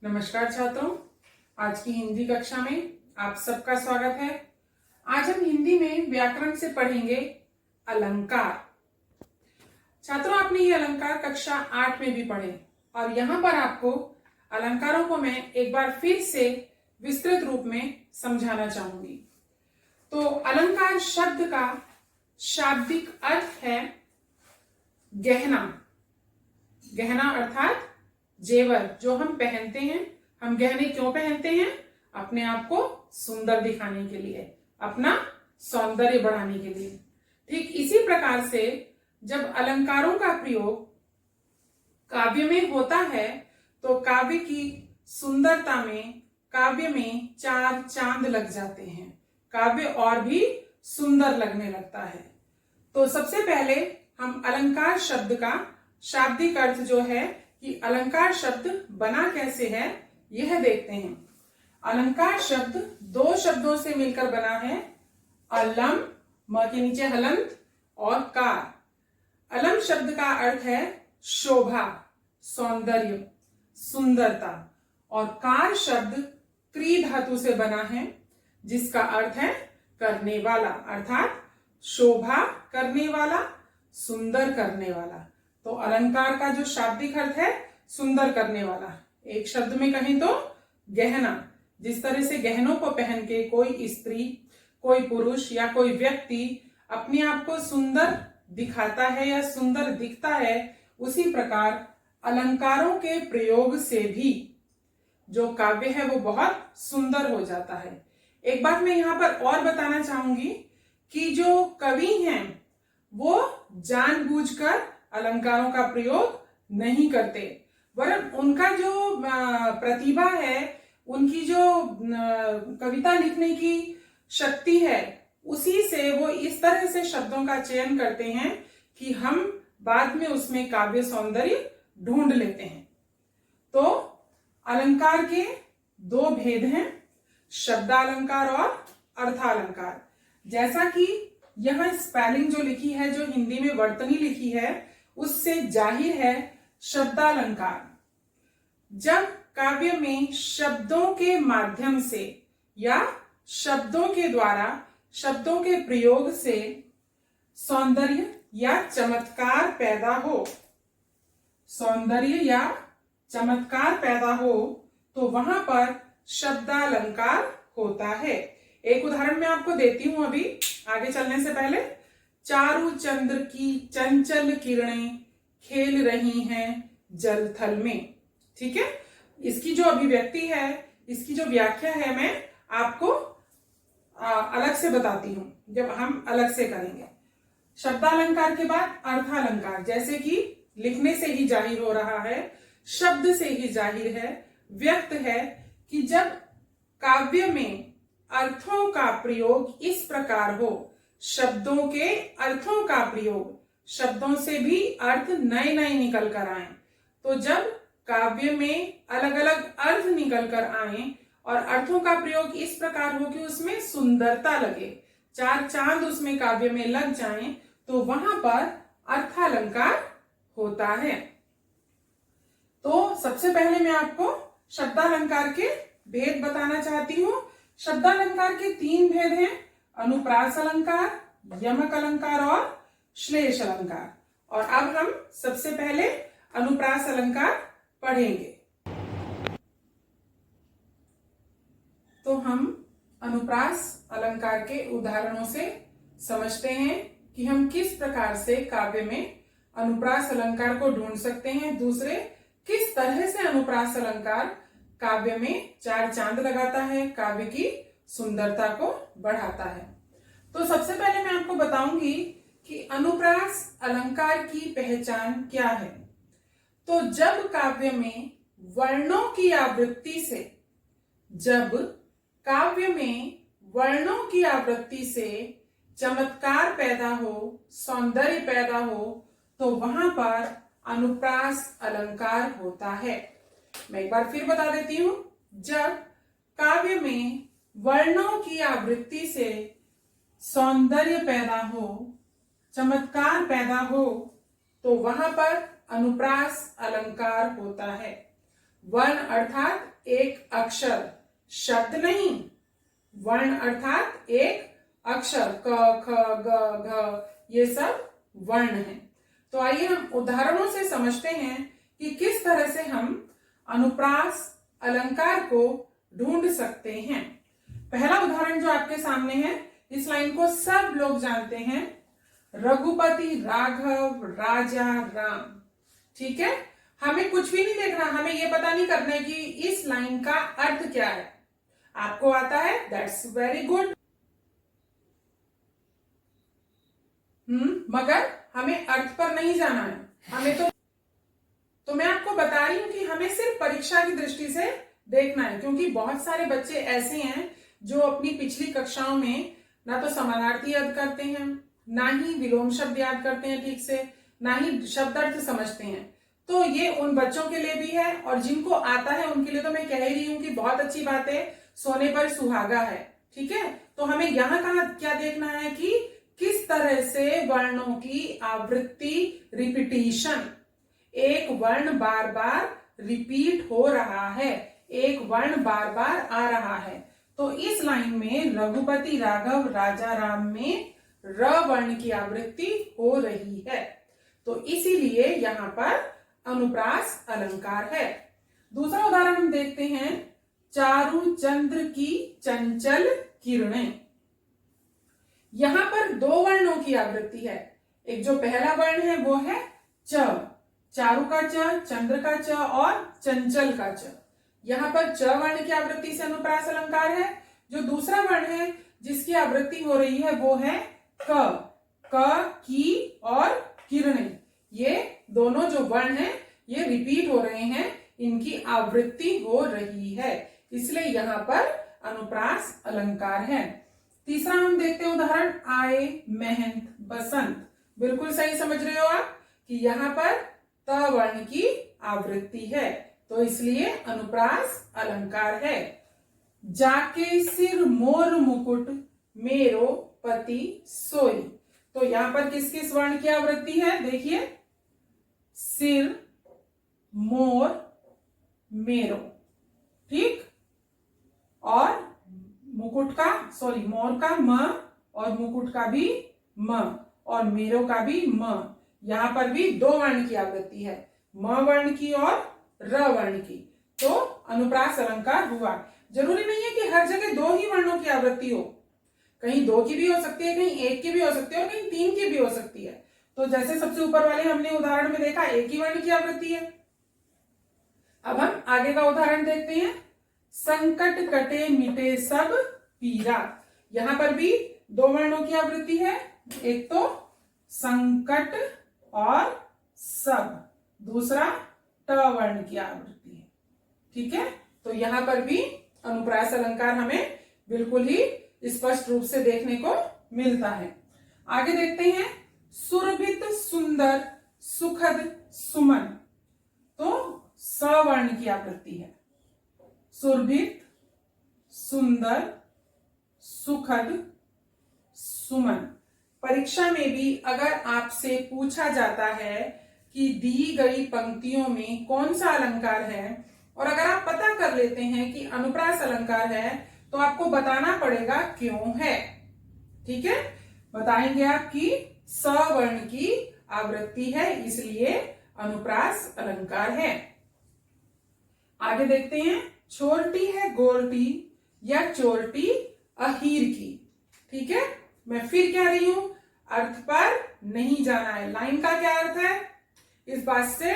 नमस्कार छात्रों, आज की हिंदी कक्षा में आप सबका स्वागत है। आज हम हिंदी में व्याकरण से पढ़ेंगे अलंकार। छात्रों, आपने ये अलंकार कक्षा 8 में भी पढ़े और यहाँ पर आपको अलंकारों को मैं एक बार फिर से विस्तृत रूप में समझाना चाहूंगी। तो अलंकार शब्द का शाब्दिक अर्थ है गहना। गहना अर्थात जेवर, जो हम पहनते हैं। हम गहने क्यों पहनते हैं? अपने आप को सुंदर दिखाने के लिए, अपना सौंदर्य बढ़ाने के लिए। ठीक इसी प्रकार से जब अलंकारों का प्रयोग काव्य में होता है तो काव्य की सुंदरता में, काव्य में चार चांद लग जाते हैं, काव्य और भी सुंदर लगने लगता है। तो सबसे पहले हम अलंकार शब्द का शाब्दिक अर्थ जो है कि अलंकार शब्द बना कैसे है यह देखते हैं। अलंकार शब्द दो शब्दों से मिलकर बना है, अलम, म के नीचे हलंत, और कार। अलम शब्द का अर्थ है शोभा, सौंदर्य, सुंदरता, और कार शब्द क्री धातु से बना है जिसका अर्थ है करने वाला, अर्थात शोभा करने वाला, सुंदर करने वाला। तो अलंकार का जो शाब्दिक अर्थ है सुंदर करने वाला। एक शब्द में कहें तो गहना, जिस तरह से गहनों को पहन के कोई स्त्री, कोई पुरुष या कोई व्यक्ति अपने आप को सुंदर दिखाता है या सुंदर दिखता है, उसी प्रकार अलंकारों के प्रयोग से भी जो काव्य है वो बहुत सुंदर हो जाता है। एक बात मैं यहाँ पर और बताना चाहूंगी कि जो कवि हैं वो जानबूझकर अलंकारों का प्रयोग नहीं करते, वरन उनका जो प्रतिभा है, उनकी जो कविता लिखने की शक्ति है, उसी से वो इस तरह से शब्दों का चयन करते हैं कि हम बाद में उसमें काव्य सौंदर्य ढूंढ लेते हैं। तो अलंकार के दो भेद हैं, शब्दालंकार और अर्थालंकार। जैसा कि यहां स्पेलिंग जो लिखी है, जो हिंदी में वर्तनी लिखी है, उससे जाहिर है शब्दालंकार जब काव्य में शब्दों के माध्यम से या शब्दों के द्वारा, शब्दों के प्रयोग से सौंदर्य या चमत्कार पैदा हो, सौंदर्य या चमत्कार पैदा हो, तो वहां पर शब्दालंकार होता है। एक उदाहरण मैं आपको देती हूं अभी आगे चलने से पहले। चारु चंद्र की चंचल किरणें खेल रही हैं जल थल में। ठीक है, इसकी जो अभिव्यक्ति है, इसकी जो व्याख्या है, मैं आपको अलग से बताती हूं जब हम अलग से करेंगे। शब्दालंकार के बाद अर्थालंकार, जैसे कि लिखने से ही जाहिर हो रहा है, शब्द से ही जाहिर है, व्यक्त है कि जब काव्य में अर्थों का प्रयोग इस प्रकार हो, शब्दों के अर्थों का प्रयोग, शब्दों से भी अर्थ नए नए निकल कर आए। तो जब काव्य में अलग अलग अर्थ निकल कर आए और अर्थों का प्रयोग इस प्रकार हो कि उसमें सुंदरता लगे, चार चांद उसमें काव्य में लग जाएं, तो वहां पर अर्थालंकार होता है। तो सबसे पहले मैं आपको शब्दालंकार के भेद बताना चाहती हूं। शब्दालंकार के तीन भेद हैं, अनुप्रास अलंकार, यमक अलंकार और श्लेष अलंकार। और अब हम सबसे पहले अनुप्रास अलंकार पढ़ेंगे। तो हम अनुप्रास अलंकार के उदाहरणों से समझते हैं कि हम किस प्रकार से काव्य में अनुप्रास अलंकार को ढूंढ सकते हैं। दूसरे, किस तरह से अनुप्रास अलंकार काव्य में चार चांद लगाता है, काव्य की सुंदरता को बढ़ाता है। तो सबसे पहले मैं आपको बताऊंगी कि अनुप्रास अलंकार की पहचान क्या है। तो जब काव्य में वर्णों की आवृत्ति से, जब काव्य में वर्णों की आवृत्ति से चमत्कार पैदा हो, सौंदर्य पैदा हो, तो वहां पर अनुप्रास अलंकार होता है। मैं एक बार फिर बता देती हूं, जब काव्य में वर्णों की आवृत्ति से सौंदर्य पैदा हो, चमत्कार पैदा हो, तो वहां पर अनुप्रास अलंकार होता है। वर्ण अर्थात एक अक्षर, शब्द नहीं। वर्ण अर्थात एक अक्षर, क ख ग घ, ये सब वर्ण है। तो आइए हम उदाहरणों से समझते हैं कि किस तरह से हम अनुप्रास अलंकार को ढूंढ सकते हैं। पहला उदाहरण जो आपके सामने है, इस लाइन को सब लोग जानते हैं, रघुपति राघव राजा राम। ठीक है, हमें कुछ भी नहीं देखना, हमें यह पता नहीं करना है कि इस लाइन का अर्थ क्या है। आपको आता है, दैट्स वेरी गुड। मगर हमें अर्थ पर नहीं जाना है, हमें तो मैं आपको बता रही हूं कि हमें सिर्फ परीक्षा की दृष्टि से देखना है, क्योंकि बहुत सारे बच्चे ऐसे हैं जो अपनी पिछली कक्षाओं में ना तो समानार्थी याद करते हैं, ना ही विलोम शब्द याद करते हैं ठीक से, ना ही शब्दार्थ समझते हैं। तो ये उन बच्चों के लिए भी है, और जिनको आता है उनके लिए तो मैं कह रही हूं कि बहुत अच्छी बात है, सोने पर सुहागा है। ठीक है, तो हमें यहाँ कहा क्या देखना है कि किस तरह से वर्णों की आवृत्ति, रिपीटिशन, एक वर्ण बार बार रिपीट हो रहा है, एक वर्ण बार बार आ रहा है। तो इस लाइन में रघुपति राघव राजा राम में र वर्ण की आवृत्ति हो रही है, तो इसीलिए यहां पर अनुप्रास अलंकार है। दूसरा उदाहरण हम देखते हैं, चारु चंद्र की चंचल किरणें। यहां पर दो वर्णों की आवृत्ति है। एक जो पहला वर्ण है वो है च, चारु का च, चंद्र का च और चंचल का च। यहां पर च वर्ण की आवृत्ति से अनुप्रास अलंकार है। जो दूसरा वर्ण है जिसकी आवृत्ति हो रही है वो है क, की और किरणें। ये दोनों जो वर्ण है ये रिपीट हो रहे हैं, इनकी आवृत्ति हो रही है, इसलिए यहां पर अनुप्रास अलंकार है। तीसरा हम देखते हैं उदाहरण, आए महंत बसंत। बिल्कुल सही समझ रहे हो आप कि यहां पर त वर्ण की आवृत्ति है, तो इसलिए अनुप्रास अलंकार है। जाके सिर मोर मुकुट मेरो पति सोई। तो यहां पर किस किस वर्ण की आवृत्ति है, देखिए, सिर, मोर, मेरो, ठीक, और मुकुट का, सॉरी, मोर का म और मुकुट का भी म और मेरो का भी म। यहां पर भी दो वर्ण की आवृत्ति है, म वर्ण की और र वर्ण की, तो अनुप्रास अलंकार हुआ। जरूरी नहीं है कि हर जगह दो ही वर्णों की आवृत्ति हो, कहीं दो की भी हो सकती है, कहीं एक की भी हो सकती है और कहीं तीन की भी हो सकती है। तो जैसे सबसे ऊपर वाले हमने उदाहरण में देखा, एक ही वर्ण की आवृत्ति है। अब हम आगे का उदाहरण देखते हैं, संकट कटे मिटे सब पीरा। यहां पर भी दो वर्णों की आवृत्ति है, एक तो संकट और सब, दूसरा ट वर्ण की आवृत्ति है। ठीक है, तो यहां पर भी अनुप्रास अलंकार हमें बिल्कुल ही स्पष्ट रूप से देखने को मिलता है। आगे देखते हैं, सुरभित सुंदर सुखद सुमन। तो स वर्ण की आवृत्ति है, सुरभित सुंदर सुखद सुमन। परीक्षा में भी अगर आपसे पूछा जाता है कि दी गई पंक्तियों में कौन सा अलंकार है, और अगर आप पता कर लेते हैं कि अनुप्रास अलंकार है, तो आपको बताना पड़ेगा क्यों है। ठीक है, बताएंगे आप कि स वर्ण की आवृत्ति है, इसलिए अनुप्रास अलंकार है। आगे देखते हैं, छोरटी है गोरटी या चोरटी अहीर की। ठीक है, मैं फिर कह रही हूं, अर्थ पर नहीं जाना है। लाइन का क्या अर्थ है, इस बात से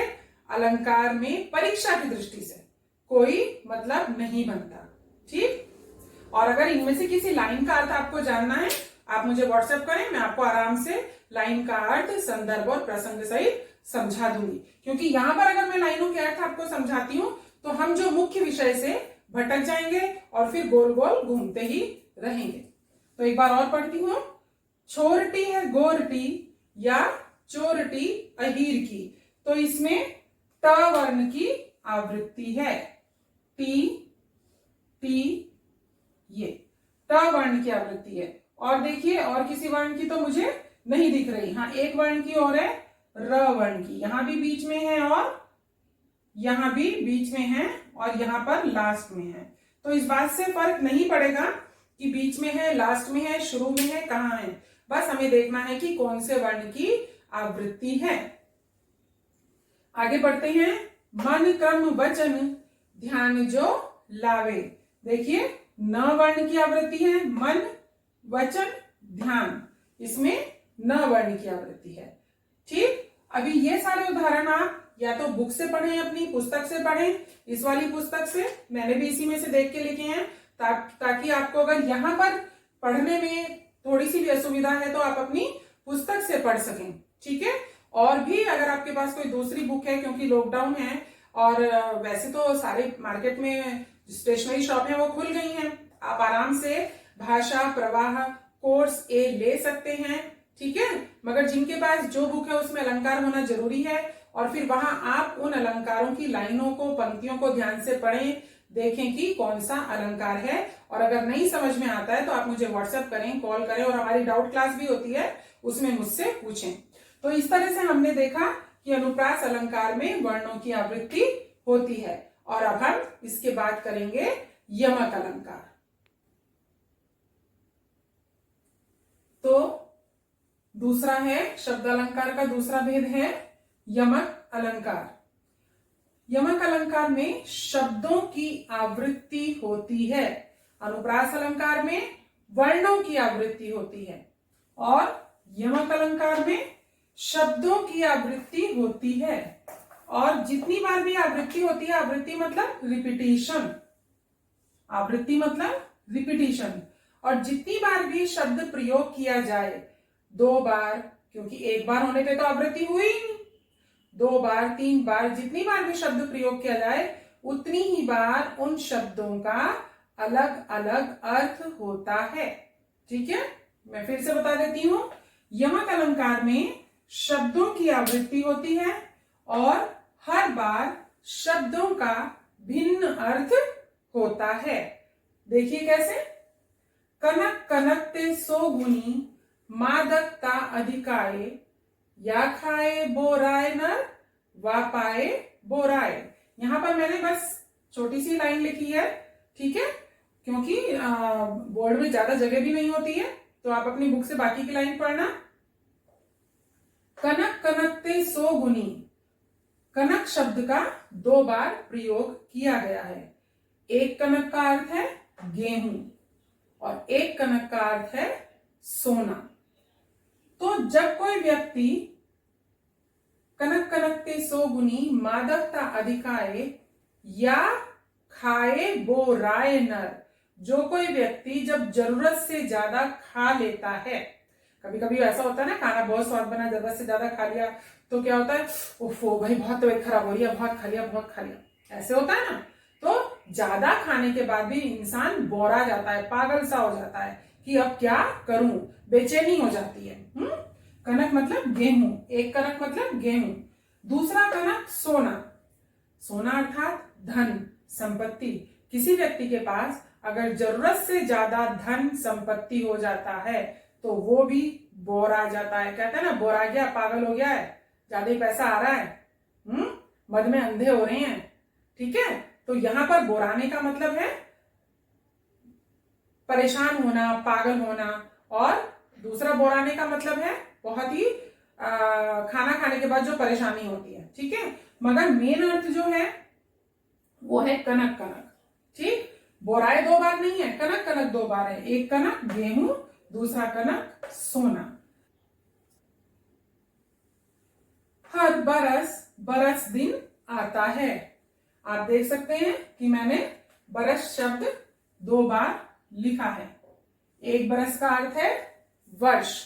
अलंकार में परीक्षा की दृष्टि से कोई मतलब नहीं बनता। ठीक, और अगर इनमें से किसी लाइन का अर्थ आपको जानना है, आप मुझे व्हाट्सएप करें, मैं आपको आराम से लाइन का अर्थ, संदर्भ और प्रसंग सहित समझा दूंगी। क्योंकि यहां पर अगर मैं लाइनों के अर्थ आपको समझाती हूं तो हम जो मुख्य विषय से भटक जाएंगे और फिर गोल गोल घूमते ही रहेंगे। तो एक बार और पढ़ती हूं, छोरटी है गोरटी या चोरटी अहीर की। तो इसमें ट वर्ण की आवृत्ति है, टी टी, ये ट वर्ण की आवृत्ति है। और देखिए, और किसी वर्ण की तो मुझे नहीं दिख रही। हाँ, एक वर्ण की और है र वर्ण की, यहां भी बीच में है और यहां भी बीच में है और यहाँ पर लास्ट में है। तो इस बात से फर्क नहीं पड़ेगा कि बीच में है, लास्ट में है, शुरू में है, कहाँ है। बस हमें देखना है कि कौन से वर्ण की आवृत्ति है। आगे बढ़ते हैं। मन क्रम वचन ध्यान जो लावे। देखिए न वर्ण की आवृत्ति है, मन वचन ध्यान, इसमें न वर्ण की आवृत्ति है। ठीक, अभी ये सारे उदाहरण आप या तो बुक से पढ़ें, अपनी पुस्तक से पढ़ें, इस वाली पुस्तक से, मैंने भी इसी में से देख के लिखे हैं, ताकि आपको अगर यहाँ पर पढ़ने में थोड़ी सी भी असुविधा है तो आप अपनी पुस्तक से पढ़ सकें। ठीक है, और भी अगर आपके पास कोई दूसरी बुक है, क्योंकि लॉकडाउन है और वैसे तो सारे मार्केट में स्टेशनरी शॉप है वो खुल गई हैं, आप आराम से भाषा प्रवाह कोर्स ए ले सकते हैं। ठीक है, मगर जिनके पास जो बुक है उसमें अलंकार होना जरूरी है, और फिर वहां आप उन अलंकारों की लाइनों को, पंक्तियों को ध्यान से पढ़ें, देखें कि कौन सा अलंकार है। और अगर नहीं समझ में आता है तो आप मुझे व्हाट्सएप करें, कॉल करें, और हमारी डाउट क्लास भी होती है, उसमें मुझसे पूछें। तो इस तरह से हमने देखा कि अनुप्रास अलंकार में वर्णों की आवृत्ति होती है। और अब हम इसके बाद करेंगे यमक अलंकार। तो दूसरा है शब्द अलंकार का दूसरा भेद है यमक अलंकार। यमक अलंकार में शब्दों की आवृत्ति होती है, अनुप्रास अलंकार में वर्णों की आवृत्ति होती है, और यमक अलंकार में शब्दों की आवृत्ति होती है। और जितनी बार भी आवृत्ति होती है, आवृत्ति मतलब रिपीटिशन, आवृत्ति मतलब रिपीटिशन, और जितनी बार भी शब्द प्रयोग किया जाए, 2 बार, क्योंकि एक बार होने पे तो आवृत्ति हुई नहीं, 2 बार 3 बार, जितनी बार भी शब्द प्रयोग किया जाए उतनी ही बार उन शब्दों का अलग अलग अर्थ होता है। ठीक है, मैं फिर से बता देती हूं, यमक अलंकार में शब्दों की आवृत्ति होती है और हर बार शब्दों का भिन्न अर्थ होता है। देखिए कैसे, कनक कनकते सो गुनी मादकता अधिकाए, या खाए बोराए नर वा पाए बोराए। यहां पर मैंने बस छोटी सी लाइन लिखी है, ठीक है, क्योंकि बोर्ड में ज्यादा जगह भी नहीं होती है, तो आप अपनी बुक से बाकी की लाइन पढ़ना। कनक कनकते सो गुनी, कनक शब्द का 2 बार प्रयोग किया गया है। एक कनक का अर्थ है गेहूं और एक कनक का अर्थ है सोना। तो जब कोई व्यक्ति कनक कनकते सो गुनी मादकता अधिकाए या खाए बोराए नर, जो कोई व्यक्ति जब जरूरत से ज्यादा खा लेता है, कभी कभी ऐसा होता है ना, खाना बहुत स्वाद बना, जरूरत से ज्यादा खा लिया तो क्या होता है, ओफो भाई बहुत तबीयत खराब हो रही है, बहुत खा लिया बहुत खा लिया, ऐसे होता है ना। तो ज्यादा खाने के बाद भी इंसान बोरा जाता है, पागल सा हो जाता है कि अब क्या करूं, बेचैनी हो जाती है। कनक मतलब गेहूं, एक कनक मतलब गेहूं, दूसरा कनक सोना, सोना अर्थात धन संपत्ति। किसी व्यक्ति के पास अगर जरूरत से ज्यादा धन संपत्ति हो जाता है तो वो भी बोरा जाता है। कहते हैं ना, बोरा गया, पागल हो गया है, ज्यादा ही पैसा आ रहा है, मद में अंधे हो रहे हैं। ठीक है, तो यहां पर बोराने का मतलब है परेशान होना, पागल होना, और दूसरा बोराने का मतलब है बहुत ही खाना खाने के बाद जो परेशानी होती है। ठीक है, मगर मेन अर्थ जो है वो है कनक कनक। ठीक, बोराए 2 बार नहीं है, कनक कनक 2 बार है, एक कनक गेहूं, दूसरा कनक सोना। हर बरस बरस दिन आता है। आप देख सकते हैं कि मैंने बरस शब्द 2 बार लिखा है। एक बरस का अर्थ है वर्ष,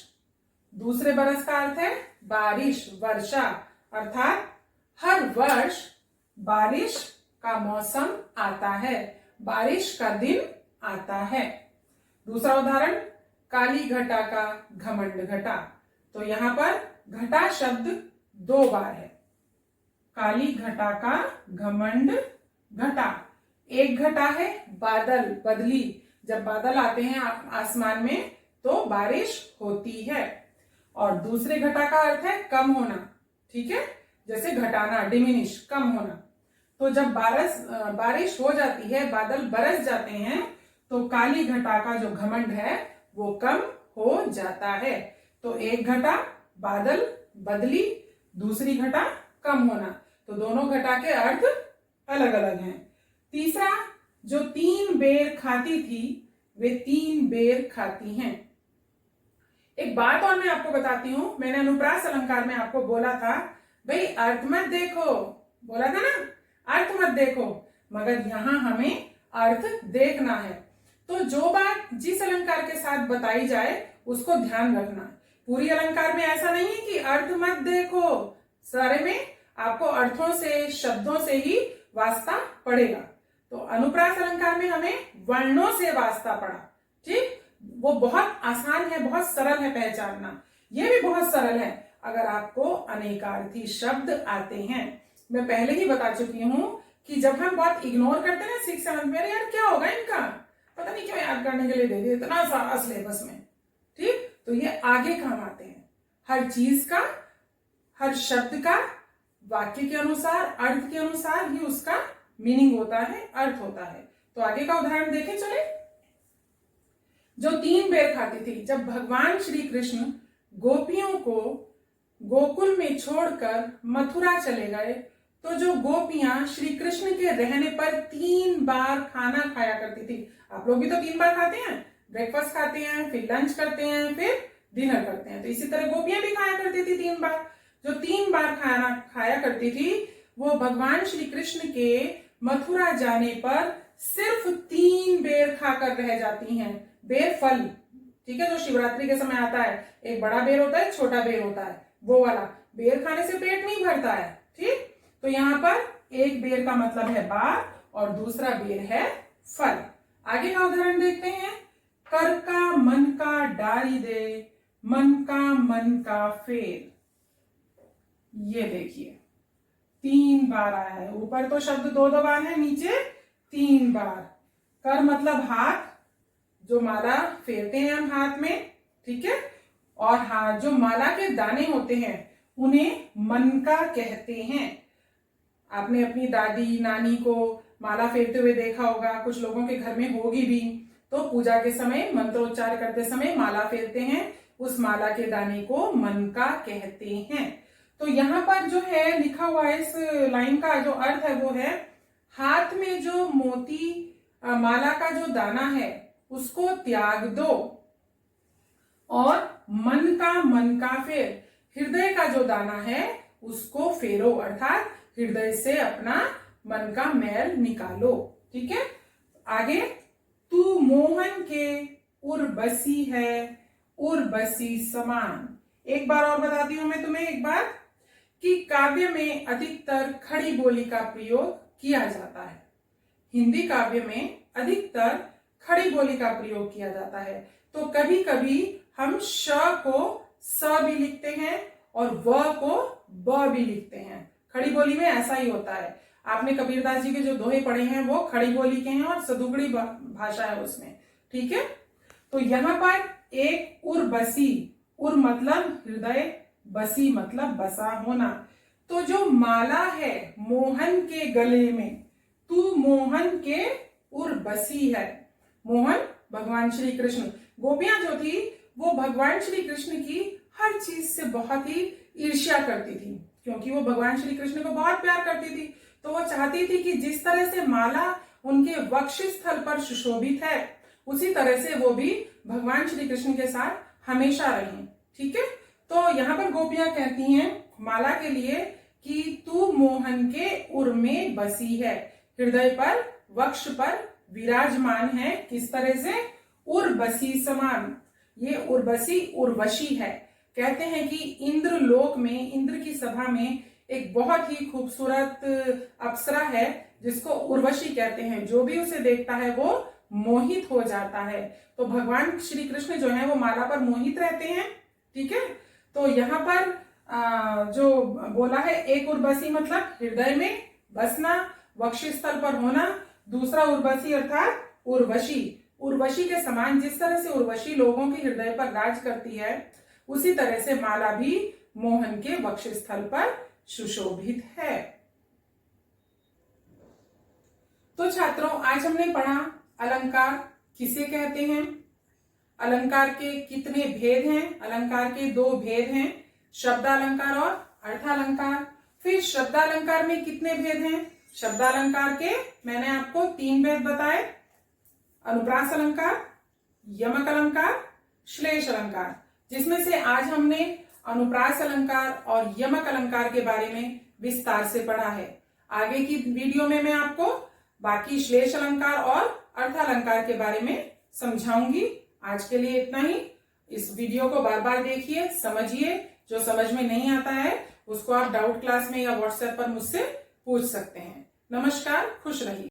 दूसरे बरस का अर्थ है बारिश, वर्षा, अर्थात हर वर्ष बारिश का मौसम आता है, बारिश का दिन आता है। दूसरा उदाहरण, काली घटा का घमंड घटा। तो यहां पर घटा शब्द 2 बार है, काली घटा का घमंड घटा। एक घटा है बादल, बदली, जब बादल आते हैं आसमान में तो बारिश होती है। और दूसरे घटा का अर्थ है कम होना। ठीक है, जैसे घटाना, डिमिनिश, कम होना। तो जब बारिश हो जाती है, बादल बरस जाते हैं, तो काली घटा का जो घमंड है वो कम हो जाता है। तो एक घटा बादल, बदली, दूसरी घटा कम होना, तो दोनों घटा के अर्थ अलग अलग हैं। तीसरा, जो 3 बेर खाती थी वे 3 बेर खाती हैं। एक बात और मैं आपको बताती हूं, मैंने अनुप्रास अलंकार में आपको बोला था भाई अर्थ मत देखो, बोला था ना, अर्थ मत देखो, मगर यहां हमें अर्थ देखना है। तो जो बात जिस अलंकार के साथ बताई जाए उसको ध्यान रखना। पूरी अलंकार में ऐसा नहीं है कि अर्थ मत देखो, सारे में आपको अर्थों से, शब्दों से ही वास्ता पड़ेगा। तो अनुप्रास अलंकार में हमें वर्णों से वास्ता पड़ा, ठीक। वो बहुत आसान है, बहुत सरल है पहचानना। ये भी बहुत सरल है अगर आपको अनेकार्थी शब्द आते हैं। मैं पहले ही बता चुकी हूं कि जब हम बहुत इग्नोर करते हैं ना 6th 7th में, अरे यार क्या होगा इनका, पता नहीं क्यों याद करने के लिए दे दिया इतना सारा सिलेबस में, ठीक। तो ये आगे काम आते हैं। हर चीज का, हर शब्द का वाक्य के अनुसार, अर्थ के अनुसार ही उसका मीनिंग होता है, अर्थ होता है। तो आगे का उदाहरण देखें चले। जो 3 बेर खाती थी, जब भगवान श्री कृष्ण गोपियों को गोकुल में छोड़कर मथुरा चले गए, तो जो गोपियां श्री कृष्ण के रहने पर 3 बार खाना खाया करती थी। आप लोग भी तो 3 बार खाते हैं, ब्रेकफास्ट खाते हैं, फिर लंच करते हैं, फिर डिनर करते हैं। तो इसी तरह गोपियां भी खाया करती थी 3 बार। जो 3 बार खाना खाया करती थी वो भगवान श्री कृष्ण के मथुरा जाने पर सिर्फ 3 बेर खाकर रह जाती हैं। बेर फल, ठीक है, जो शिवरात्रि के समय आता है, एक बड़ा बेर होता है, छोटा बेर होता है, वो वाला बेर खाने से पेट नहीं भरता है, ठीक। तो यहाँ पर एक बेर का मतलब है बार और दूसरा बेर है फल। आगे का उदाहरण देखते हैं। कर का मन का डारी दे, मन का मन का फेर। ये देखिए 3 बार आया है। ऊपर तो शब्द 2 बार है, नीचे 3 बार। कर मतलब हाथ, जो माला फेरते हैं हम हाथ में, ठीक है। और हाथ, जो माला के दाने होते हैं उन्हें मन का कहते हैं। आपने अपनी दादी नानी को माला फेरते हुए देखा होगा, कुछ लोगों के घर में होगी भी। तो पूजा के समय मंत्रोच्चार करते समय माला फेरते हैं, उस माला के दाने को मन का कहते हैं। तो यहाँ पर जो है लिखा हुआ है, इस लाइन का जो अर्थ है वो है, हाथ में जो मोती माला का जो दाना है उसको त्याग दो और मन का फेर, हृदय का जो दाना है उसको फेरो, अर्थात हृदय से अपना मन का मैल निकालो, ठीक है। आगे, तू मोहन के उर्वशी है, उर्वशी समान। एक बार और बताती हूं मैं तुम्हें एक बात, कि काव्य में अधिकतर खड़ी बोली का प्रयोग किया जाता है। हिंदी काव्य में अधिकतर खड़ी बोली का प्रयोग किया जाता है। तो कभी कभी हम श को स भी लिखते हैं और व को ब भी लिखते हैं। खड़ी बोली में ऐसा ही होता है। आपने कबीरदास जी के जो दोहे पढ़े हैं वो खड़ी बोली के हैं और सदुगड़ी भाषा है उसमें, ठीक है। तो यहाँ पर एक उर्वशी, उर मतलब हृदय, बसी मतलब बसा होना। तो जो माला है मोहन के गले में, तू मोहन के उर्वशी है। मोहन भगवान श्री कृष्ण, गोपियां जो थी वो भगवान श्री कृष्ण की हर चीज से बहुत ही ईर्ष्या करती थी, क्योंकि वो भगवान श्री कृष्ण को बहुत प्यार करती थी। तो वो चाहती थी कि जिस तरह से माला उनके वक्ष स्थल पर सुशोभित है, उसी तरह से वो भी भगवान श्री कृष्ण के साथ हमेशा रहें, ठीक है। तो यहाँ पर गोपियां कहती हैं माला के लिए कि तू मोहन के उर में बसी है, हृदय पर, वक्ष पर विराजमान है। किस तरह से? उर्वशी समान। ये उर्वशी उर्वशी है। कहते हैं कि इंद्र लोक में, इंद्र की सभा में एक बहुत ही खूबसूरत अप्सरा है जिसको उर्वशी कहते हैं। जो भी उसे देखता है वो मोहित हो जाता है। तो भगवान श्री कृष्ण जो है वो माला पर मोहित रहते हैं, ठीक है। तो यहाँ पर जो बोला है, एक उर्वशी मतलब हृदय में बसना, वक्ष स्थल पर होना। दूसरा उर्वशी अर्थात उर्वशी, उर्वशी के समान। जिस तरह से उर्वशी लोगों के हृदय पर राज करती है, उसी तरह से माला भी मोहन के वक्ष स्थल पर सुशोभित है। तो छात्रों, आज हमने पढ़ा अलंकार किसे कहते हैं, अलंकार के कितने भेद हैं। अलंकार के दो भेद हैं, शब्दालंकार और अर्थालंकार। फिर शब्दालंकार में कितने भेद हैं? शब्दालंकार के मैंने आपको 3 भेद बताए, अनुप्रास अलंकार, यमक अलंकार, श्लेष अलंकार, जिसमें से आज हमने अनुप्रास अलंकार और यमक अलंकार के बारे में विस्तार से पढ़ा है। आगे की वीडियो में मैं आपको बाकी श्लेष अलंकार और अर्थालंकार के बारे में समझाऊंगी। आज के लिए इतना ही। इस वीडियो को बार बार देखिए, समझिए। जो समझ में नहीं आता है उसको आप डाउट क्लास में या व्हाट्सएप पर मुझसे पूछ सकते हैं। नमस्कार, खुश रहिए।